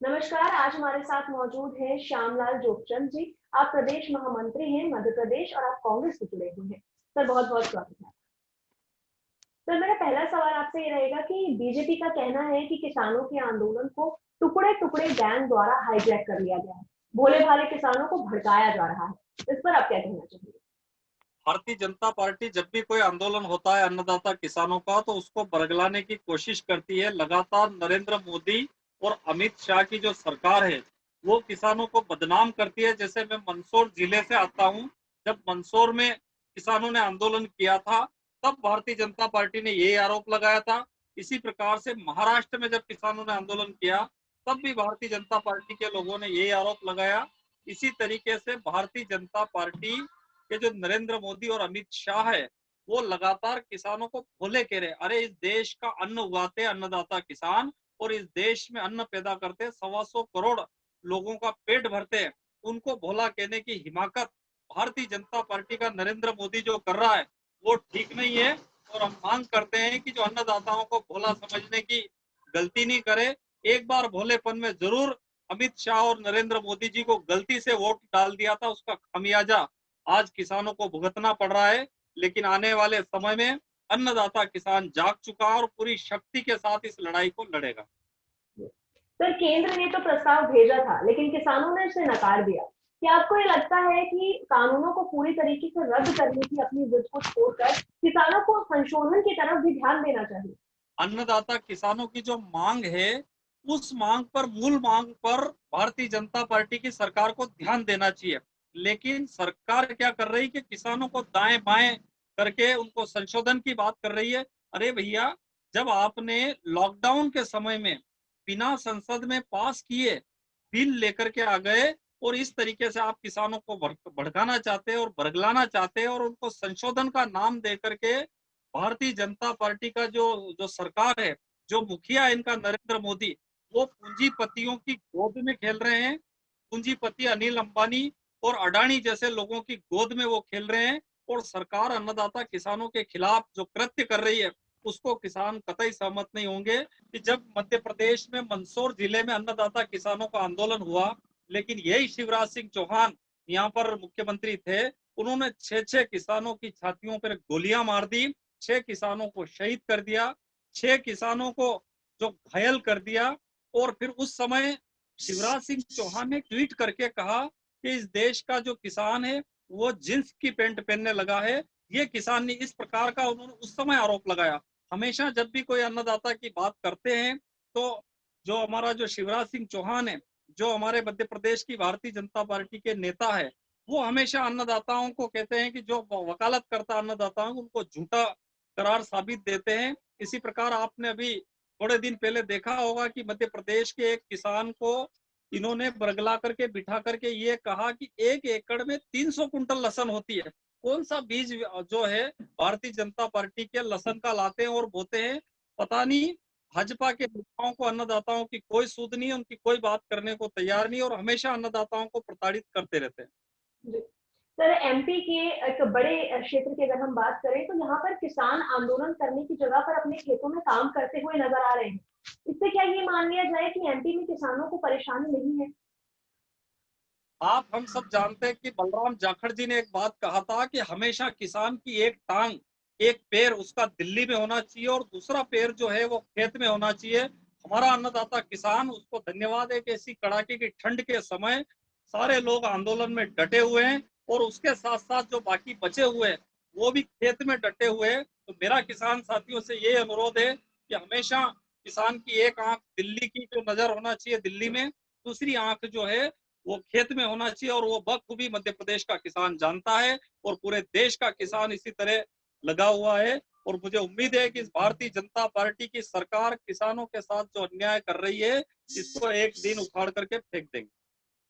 नमस्कार। आज हमारे साथ मौजूद हैं श्यामलाल जोगचंद जी। आप प्रदेश महामंत्री हैं मध्य प्रदेश और आप कांग्रेस से जुड़े हुए हैं। सर, बहुत बहुत स्वागत है। सर, मेरा पहला सवाल आपसे ये रहेगा कि बीजेपी का कहना है कि किसानों के आंदोलन को टुकड़े टुकड़े गैंग द्वारा हाईजैक कर लिया गया है, भोले भाले किसानों को भड़काया जा रहा है। इस पर आप क्या कहना चाहेंगे? भारतीय जनता पार्टी जब भी कोई आंदोलन होता है अन्नदाता किसानों का तो उसको बरगलाने की कोशिश करती है। लगातार नरेंद्र मोदी और अमित शाह की जो सरकार है वो किसानों को बदनाम करती है। जैसे मैं मंदसौर जिले से आता हूं, जब मंदसौर में किसानों ने आंदोलन किया था तब भारतीय जनता पार्टी ने ये आरोप लगाया था। इसी प्रकार से महाराष्ट्र में जब किसानों ने आंदोलन किया तब भी भारतीय जनता पार्टी के लोगों ने ये आरोप लगाया। इसी तरीके से भारतीय जनता पार्टी ये जो नरेंद्र मोदी और अमित शाह है वो लगातार किसानों को भोले कह रहे। अरे इस देश का अन्न उगाते अन्नदाता किसान और इस देश में अन्न पैदा करते 125 करोड़ लोगों का पेट भरते हैं, उनको भोला कहने की हिमाकत भारतीय जनता पार्टी का नरेंद्र मोदी जो कर रहा है वो ठीक नहीं है। और हम मांग करते हैं कि जो अन्नदाताओं को भोला समझने की गलती नहीं करे। एक बार भोलेपन में जरूर अमित शाह और नरेंद्र मोदी जी को गलती से वोट डाल दिया था, उसका खमियाजा आज किसानों को भुगतना पड़ रहा है। लेकिन आने वाले समय में अन्नदाता किसान जाग चुका है और पूरी शक्ति के साथ इस लड़ाई को लड़ेगा। सर, केंद्र ने तो प्रस्ताव भेजा था लेकिन किसानों ने इसे नकार दिया। क्या आपको ये लगता है कि कानूनों को पूरी तरीके से रद्द करने की अपनी जिद को छोड़कर किसानों को संशोधन की तरफ भी ध्यान देना चाहिए? अन्नदाता किसानों की जो मांग है उस मांग पर, मूल मांग पर भारतीय जनता पार्टी की सरकार को ध्यान देना चाहिए। लेकिन सरकार क्या कर रही है कि किसानों को दाएं बाएं करके उनको संशोधन की बात कर रही है। अरे भैया, जब आपने लॉकडाउन के समय में बिना संसद में पास किए बिल लेकर के आ गए और इस तरीके से आप किसानों को भड़काना चाहते हैं और बरगलाना चाहते हैं और उनको संशोधन का नाम दे करके भारतीय जनता पार्टी का जो जो सरकार है, जो मुखिया है इनका नरेंद्र मोदी, वो पूंजीपतियों की गोद में खेल रहे हैं। पूंजीपति अनिल अंबानी और अडानी जैसे लोगों की गोद में वो खेल रहे हैं। और सरकार अन्नदाता किसानों के खिलाफ जो कृत्य कर रही है उसको किसान कतई सहमत नहीं होंगे। कि जब मध्य प्रदेश में मंदसौर जिले में अन्नदाता किसानों का आंदोलन हुआ, लेकिन यही शिवराज सिंह चौहान यहाँ पर मुख्यमंत्री थे, उन्होंने 6 किसानों की छातियों पर गोलियां मार दी, 6 किसानों को शहीद कर दिया, 6 किसानों को जो घायल कर दिया। और फिर उस समय शिवराज सिंह चौहान ने ट्वीट करके कहा कि इस देश का जो किसान है वो जींस की पैंट पहनने लगा है। ये किसान ने इस प्रकार का उन्होंने उस समय आरोप लगाया। हमेशा जब भी कोई अन्नदाता की बात करते हैं तो जो हमारा जो शिवराज सिंह चौहान है, जो हमारे मध्य प्रदेश की भारतीय जनता पार्टी के नेता है, वो हमेशा अन्नदाताओं को कहते हैं कि जो वकालत करता अन्नदाताओं उनको झूठा करार साबित देते हैं। इसी प्रकार आपने अभी थोड़े दिन पहले देखा होगा कि मध्य प्रदेश के एक किसान को इन्होंने बरगला करके बिठा करके ये कहा कि 1 एकड़ में 300 कुंटल लसन होती है। कौन सा बीज जो है भारतीय जनता पार्टी के लसन का लाते हैं और बोते हैं, पता नहीं। भाजपा के नेताओं को अन्नदाताओं की कोई सूध नहीं, उनकी कोई बात करने को तैयार नहीं और हमेशा अन्नदाताओं को प्रताड़ित करते रहते हैं। जी। सर, एमपी के एक बड़े क्षेत्र की अगर हम बात करें तो यहाँ पर किसान आंदोलन करने की जगह पर अपने खेतों में काम करते हुए नजर आ रहे हैं। इससे क्या ये मान लिया जाए कि एमपी में किसानों को परेशानी नहीं है? आप हम सब जानते हैं कि बलराम जाखड़ जी ने एक बात कहा था कि हमेशा किसान की एक टांग, एक पैर उसका दिल्ली में होना चाहिए और दूसरा पैर जो है वो खेत में होना चाहिए। हमारा अन्नदाता किसान, उसको धन्यवाद है कि ऐसी कड़ाके की ठंड के समय सारे लोग आंदोलन में डटे हुए हैं और उसके साथ साथ जो बाकी बचे हुए हैं वो भी खेत में डटे हुए हैं। तो मेरा किसान साथियों से ये अनुरोध है कि हमेशा किसान की एक आंख दिल्ली की जो नजर होना चाहिए दिल्ली में, दूसरी आंख जो है वो खेत में होना चाहिए। और वो बखूबी मध्य प्रदेश का किसान जानता है और पूरे देश का किसान इसी तरह लगा हुआ है। और मुझे उम्मीद है कि इस भारतीय जनता पार्टी की सरकार किसानों के साथ जो अन्याय कर रही है इसको एक दिन उखाड़ करके फेंक देंगे।